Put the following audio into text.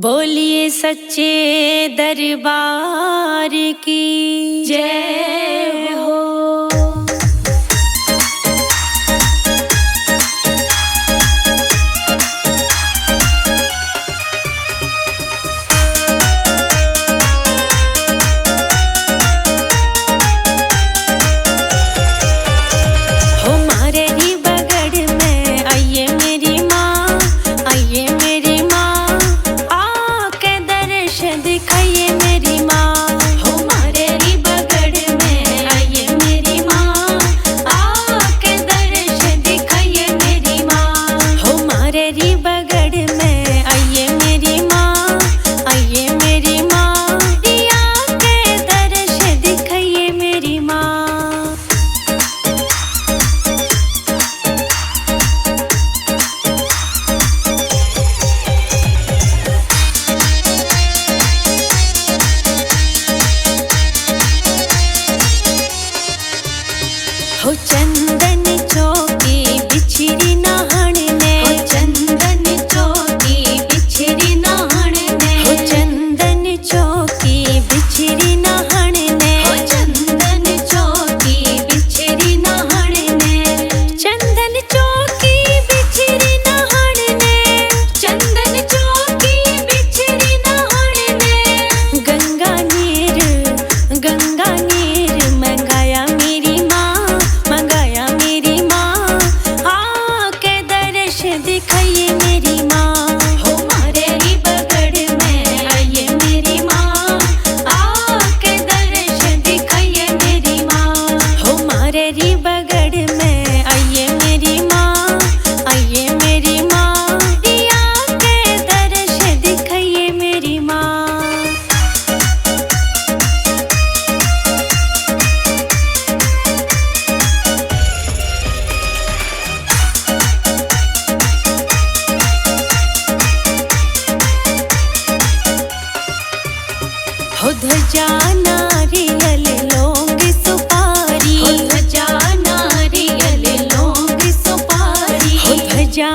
बोलिए सच्चे दरबार की जय हो। हो चंदन चौकी बिछरी नहाण ने, हो चंदन चौकी बिछरी नहाण ने, हो चंदन चौकी बिछरी नहाण ने, हो चंदन चौकी बिछरी नहाण ने, चंदन चौकी बिछरी नहाण ने, चंदन चौकी बिछरी नहाण ने, गंगा नीर मंगाया मेरी दिखाइए मेरी माँ, हो मारेरी बगड़ में आइए मेरी माँ, आके दर्श दिखाइए मेरी माँ, हो मारेरी बगड़ में आइए मेरी माँ, आइए मेरी माँ, आके दर्श दिखाइए मेरी माँ। हो ध्वजा नारियल लौंग सुपारी, हो ध्वजा नारियल लौंग सुपारी, हो ध्वजा